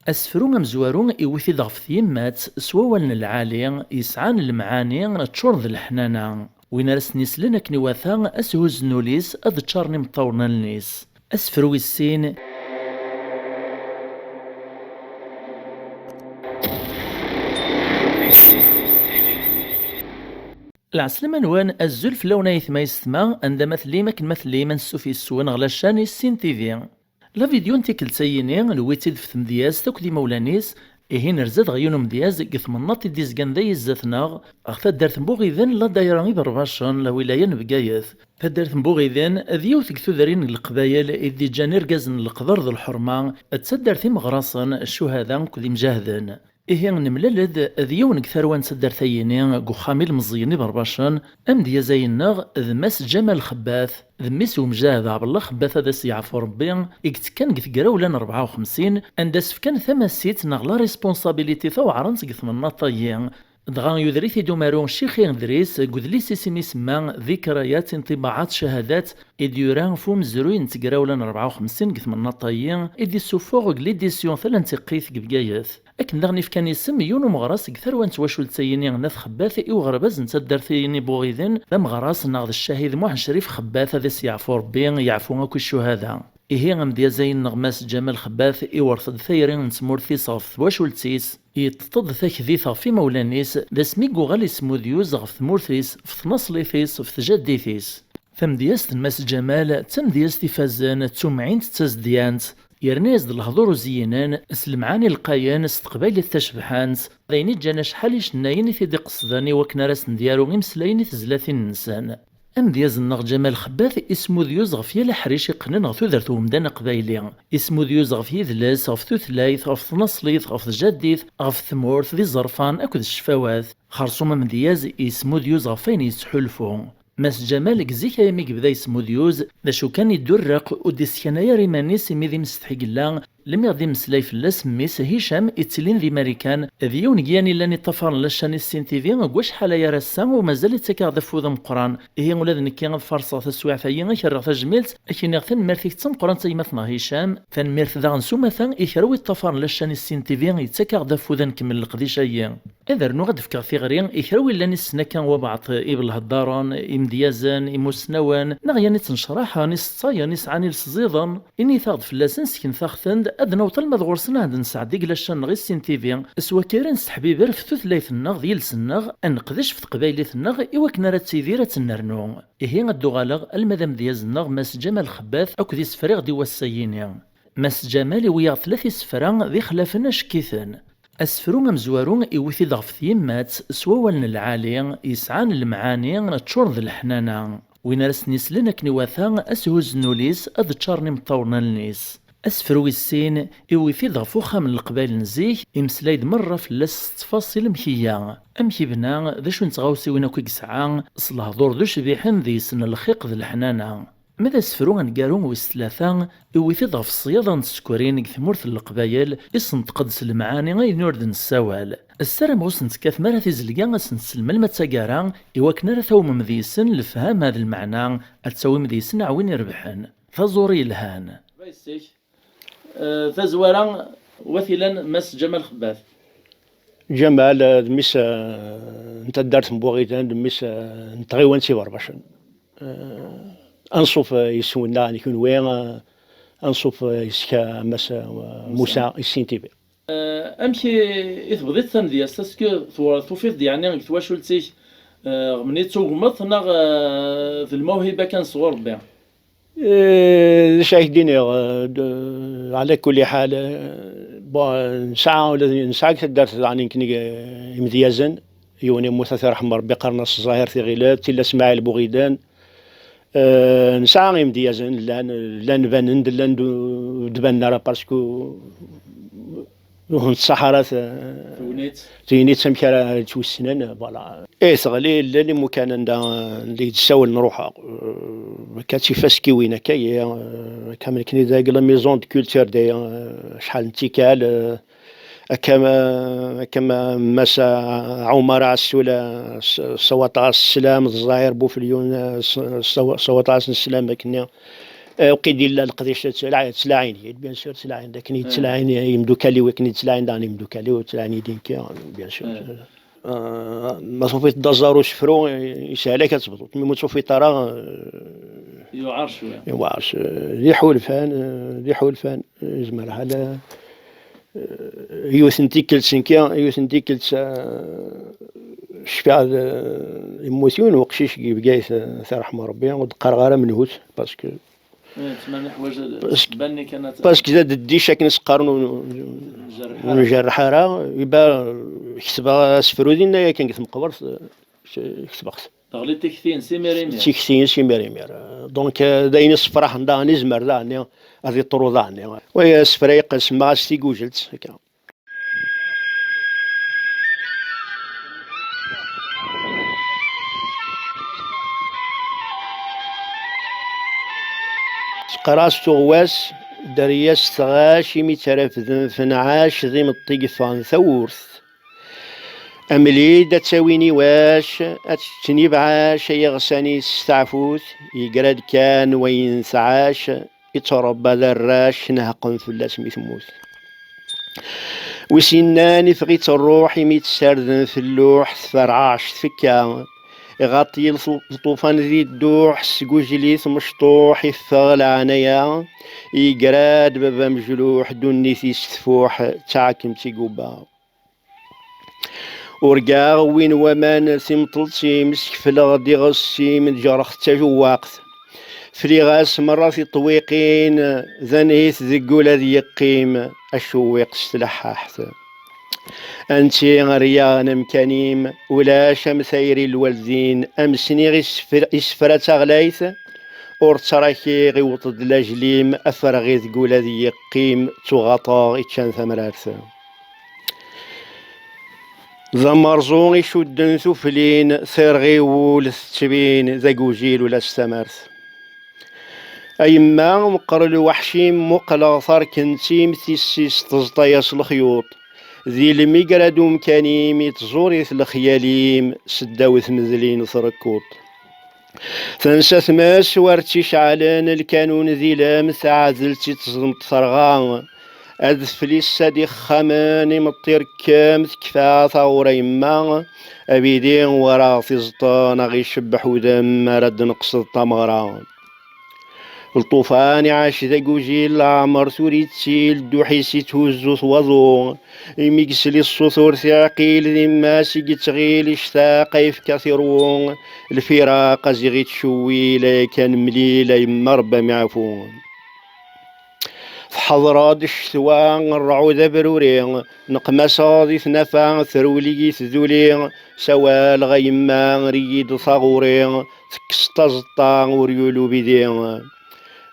أسفرو مزوارو إوثي ضغف يمات سوال العالي يسعان المعاني تشور ذا الحنانة وين رس نسلنا كنواثا أسهوز نوليس أذ تشارني مطورنا النيس أسفرو السين. العسلمة نوان الزلف لونا يثما يستما عندما مثلي مثلي من السوفي السوان غلاشان السين تيفي. لا فيديو نتيكل تسيني نويتيد في ثمدياز تاك دي مولانيس إهين رزاد غيونو مدياز قث مناطي ديزقان داي الزاتناغ أغتا دارت مبوغيذن لا دايراني برباشان لا ولاية نبقايث فدارت مبوغيذن ذيو ثكثو ذارين القبايل إذي جانير قازن القدر ذو الحرمة تسدر ثيم غراصن الشهداء كذي مجاهدن. إيه نمللد ذيون كثروان سدر ثييني قخامي المزيني برباشان أم ديا زيناغ ذماس جمال خباث ذميس ومجاهد عبد الله خباث هذا سيعفو ربي إكت كان قث قراولان 54 أندس فكان ثماسيت نغلا ريسبونسابيليتي ثو عرنس قث من نطيين دغا يدريثي دومارون شيخي ندريس قدليس سيمي سما ذكريات انطباعات شهادات إديوران فوم زروين تقراولان 54 قث من نطيين إدي سوفوغ ليديسيون ثلان تقيث قبقايث أكن دغني فكان يسم يونو مغراس كثروان تواشول تسيني ناث خباث إيو غرباز نتدر ثيني بوغيذن ذا مغراس ناغذ الشهيد موحن شريف خباث هذا سيعفو ربي يعفو أكو الشهداء. إيه غمديا زين نغماس جمال خباث إيورث ثيرين نتمورثي صاف تواشول تسيس يتطد ثاكذيثا في مولانيس ذا سميقو غالي سموديوز غف ثمورثيس في ثنصليثيس في ثجاديثيس ثمدياس تنماس جمال تمدياس تفازان تسمعين تتزديانت يرنيز الهضور زينان سلمعاني القايان استقبال التشبحانت ذيني جانا شحاليش نايني ثيدي قصداني وكنا راس نديارو غمسلايني تزلاثين النسان أم دياز النغ جمال خباث اسمو ديوز غف يلا حريش يقنن غف ذرتو مدانا قبايلي اسمو ديوز غف يذلاس غف ثوثلايث غف ثنصليث غف جديث غف ثمورث ذي زرفان أكد الشفاواث خرصوما من دياز اسمو ديوز غفين يسحلفو ماس جمال كزيك يا ميك بدا يسمو ديوز ذا شو كان يدرق وديسيانا يا ريمانيس ميدي مستحق الله لم يغدي مسلاي فلاس ميس هشام اتلين ذي ماريكان ذيون جياني لاني طفر لاشاني السين تيفي واش حالا يا رسام ومازال يتكا ذفو ذا مقران هي ولاد نكي فرصة تسوع فايا كرغ تجميلت اكين غثن ميرثيك تم قران تيمثنا هشام ثان ميرث ذا نسوما ثان يكروي الطفر لاشاني السين تيفي يتكا ذفو ذا نكمل القديشايا إذا نغد فكر في غرين يكروي لاني السنا كان وبعض إبل هداران إمديازان إموسنوان نغياني تنشراحا نسطايا نسعاني لسزيضا إني ثاغد فلاسن سكن ثاغثند أدنى وطل مذغور سنة هاد نسعدي قلاشان غي السين تيفي سوا كيران ستحبيبر في ثوثلايث النغ ديال سنغ أنقدش في قبايليث النغ إوا كنا راه تسيديرة تنرنو إهي غدو غالغ المدام دياز النغ ماس جمال خباث أكو دي سفريغ دي واساييني ماس جمال ويا ثلاثي سفران ذي خلافنا شكيثن أسفرو مزوارو إوثي ضغف يمات سوال العالي يسعان المعاني تشور ذا الحنانة وين راس نسلنا كنواثا أسهوز نوليس أذ تشارني مطورنا النيس أسفرو السين إوثي ضغفو خام القبائل نزيك إمسلايد مرة في اللاس تفاصيل مكية أمكي بنا ذا شو نتغاوسي وين أكو يسعى صلح دور ذو شبيحن ذي سن الخيق ذا الحنانة ماذا سفرو نقارو ويستلاثا إوثي ضغف الصيادة نتسكورين ثمورث القبايل إسن تقدس المعاني غير نورد السوال السلام غوس نتكاث مرة تزلقا سنسلم المتاقارا إوا كنا ثو ممذيسن لفهام هذا المعنى أتسوي مذيسن عوين يربحن فزوري الهان فزورا وثلا مس جمال خباث جمال دميس انت دارت مبوغيتان دميس نتغيوان سيوار باشا انصف يسونا يكون وين انصف يسكا مس موسى السين تيفي امشي يثبضيت ثم ديال ساسكو توفيض يعني تواشلتي مني توغمط ناغ في الموهبه كان صغور بها شايك ديني على كل حال نسعى ولا نسعى دارت يعني كني مديازن يوني موسى رحمه ربي قرنص الظاهر في غيلات تلا اسماعيل بوغيدان نسعى مديازن لا نبان لا دبنا راه باسكو الصحراء تينيت سمكرا توسنان فوالا ايه صغلي اللي مكان اللي تساول نروحها كاتشي فاسكي وين كاي كامل كني ذاك لا ميزون دو كولتور دي شحال انتكال كما مسا عمر عسولا صوات السلام الظاهر بوفليون صوات السلام كنا وكيدير لا القضية تسلاعين بيان سور تسلاعين لكن يتسلاعين يمدو كالي وكن يتسلاعين داني يمدو كالي وتسلاعين يدين كي بيان سور. ما صوفي تدزارو شفرو يسهل كتبطو مي صوفي ترى يوعر شويه يوعرش ذي حولفان ذي حولفان زمر على يوثنتي كل سنكيا يوثنتي كل شفاع يموتون وقشيش بقايت رحمة ربي ودقر من هوت باسكو تمنى حوايج باني كانت باسكو زاد الديشا كنسقارن ونجرحها راه يبا كتبها سفرودين يا كان مقبر كتبها تغلي تكثين سيميريمير تكثين سيميريمير دونك داين الصفراح داني زمر داني هذه طرو داني ويا سفريق سما ستيكوجلت هكا. قراص تغواس درياس تغاشي مترفذن فنعاش ذي مطيقفان ثورث أملي تساويني واش أتشتني بعاش يغساني ستعفوت يقرد كان وين سعاش يتربى ذراش نهقن فلاس ميثموت وسناني فغيت الروح ميتسردن في اللوح ثفرعاش تفكا يغطي الطوفان ذي الدوح سقوجليث مشطوح يفغل عنايا يقراد بابا مجلوح دوني ثفوح تعكم تيقوبا ورقا وين ومان سمطلتي مسك في الغدي غسي من جرخ تجواقت فريغاس مرة في طويقين ذنيث ذقولة ذي يقيم الشويق استلححت أنتي غريان مكانيم ولا شمثيري الوالدين أمسني غي إسفرة غلايث أورتراكي غي وطد لاجليم أفرغي ذقولة ذي يقيم تغطى إتشان ثمرات ذا مرزون يشدن ثفلين سيرغي ولث تبين ذا قوجيل ولا استمرت أيما مقر الوحشيم مقلاثر كنتيم تيسيس تزطياس الخيوط ذي الميقردو مكانيم يتزوريث الخياليم سداوث مذلين ثركوط ثنسى ثماس وارتي شعلان الكانون ذي لامث عزلتي تزمت ثرغان أذفلي السادي خماني مطير كامث كفا ثورة يما أبيدين ورا في زطان غي شبح ودم رد نقص الطمغران الطوفان عاش ذا قوجيل عمر ثوري تسيل دوحيسي تهزو ثوضو يميكسلي الصثور ثعقيل ذي ماسي قتغيل اشتاق يفكثرون الفراق زيغي تشوي لا كان مليلة يما ربا معفون حضرات الشتوى الرعود بروري نقمصا ذي ثنفا ثرولي ثذولي سوال غيما ريد صغوري تكستا زطا وريولو بيدي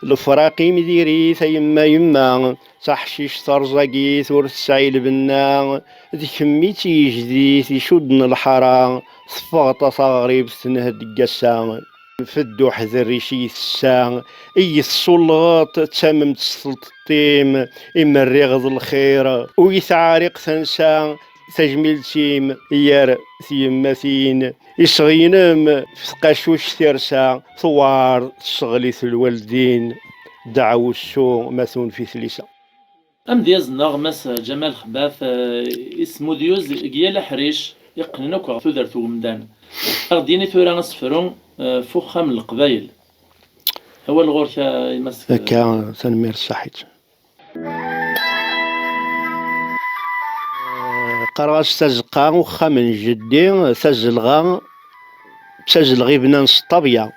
الفراقي مديري ثيما يما تحشيش ثرزقي ثور السعيل بنا ذي كميتي جديث يشدن الحرا صفغط صغري بثنهد قسا في الدوح ذريشي الساعة اي الصلغات تمم تسلطيم اما الرغض الخير ويثعارق ثنسا تجميل تيم يار ثيماثين يصغينم في قاشوش ثيرسا ثوار تشغليث الوالدين دعوا السوء مثون في ثليسة أم دياز نغمس جمال خباث اسمو ديوز قيال حريش يقننوك ثودر ثومدان أغديني ثورا نصفرون فخام القبايل هو الغورثة يمسك هكا تنمير الصحيت قراص تزقا وخا من جدي تزلغا تزلغي بنان الطبيعة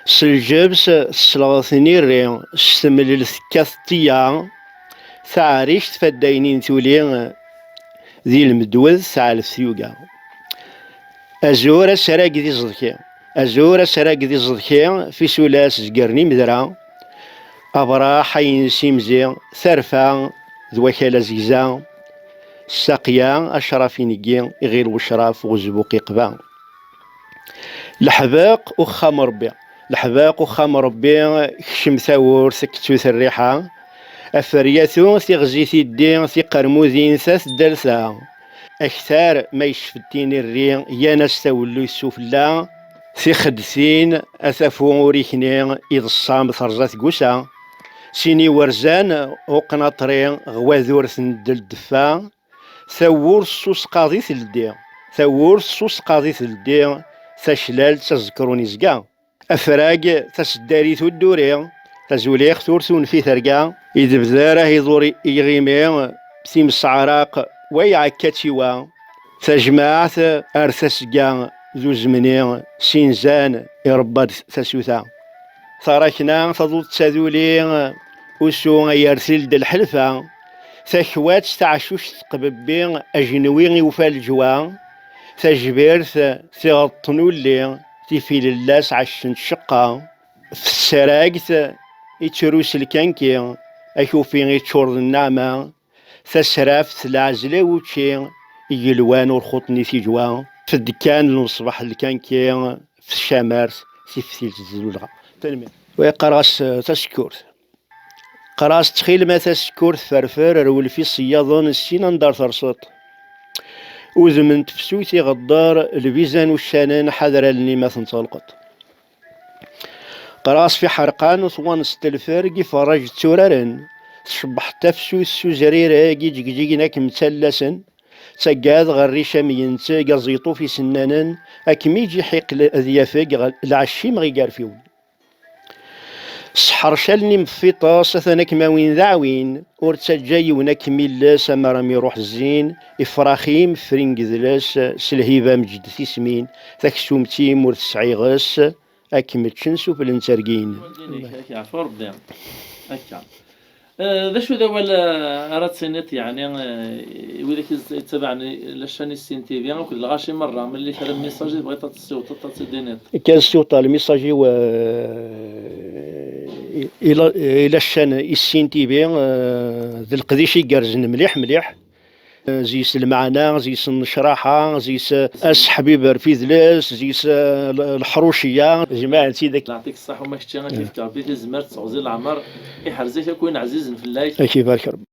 سلجبس سلغثني الري استمل الثكاثية ثعريش تفداينين ثولي ذي المدوذ ثعال الثيوقا أزور سراق ذي زضكي أزور سراق ذي زضكي في سلاس زقرني مدرا أبرا حين سيمزي ثرفا ذوكالا زيزا الساقيا أشرافي نقي غير وشراف وزبوقي قبا الحباق وخام ربي الحباق وخام ربي كشم ثور سكتوث الريحة أفرياثو ثغزي ثدي ثي قرموذين ثاث دالثا أكثر ما يشفتين الري يا ناس تولو السفلى سي خدثين أثافو أوريكني إذ الصام ثرزات قوسا سيني ورزان وقناطرين غواذور ثندل الدفا ثور سوس قاضي ثلدي ثور سوس قاضي ثلدي ثشلال تذكروني زكا أفراق تسداري ثدوري تزوليخ ثورثون في ثرقا إذ بذاره يضوري يغيمي بسيم الصعراق ويعكاتيوا تجمعت أرثسقا ذو زمني سينزان يرباد تسوثا ثركنا تضوط تذولي وسو يرسل الحلفة ثكوات تعشوش تقببين أجنوي وفا الجوا ثجبيرث ثغطنولي تفيل اللاس عشن شقا في السراقت يتروس الكنكي أشوفين يتشورد النعمة ثسرافت العزلة وتشي يلوان ورخوطني في جوا في الدكان المصباح الكنكي في الشمارس في الزلولغا تنمي ويقراس تسكورت قراس تخيل ما تسكورت فرفر رول في صياضون السين ندار ثرصوت وزمن تفسويتي غدار البيزان والشانان حذر لني ما تنطلقت قراص في حرقان وثوان ستلفرق فرج تورارن تشبح تفسوي سوزرير جيجيناك متلسن تقاد غريشة مينتا قزيطو في سنانن أكميجي حيق الأذيافق العشي مغيقار فيون سحر شالني مفيطا سثنك ما وين ذعوين ورتجاي ونك ميلا سمرا ميروح الزين إفراخيم فرنق ذلاس سلهيبا مجد ثيسمين ثكسومتي مور تسعيغاس أكمل تشنسو في الانترقين عفوا ربي هكا ذا شو ذا ولا أراد سنت يعني وذاك يتبعني لشاني السين تي في وكل الغاشي مرة من اللي كان ميساجي بغيت تصوت تتصدينات كان الصوت الميساجي و إلى الشان السين تي في ذي القديشي قارزن مليح مليح زيس المعنى زيس النشراحة زيس حبيب رفيذلاس زيس الحروشية جماعة ذاك يعطيك الصحة وما شتي كيف تعبيتي زمرت تعوزي العمر يحرزك يكون عزيز في الله كيف بارك ربي.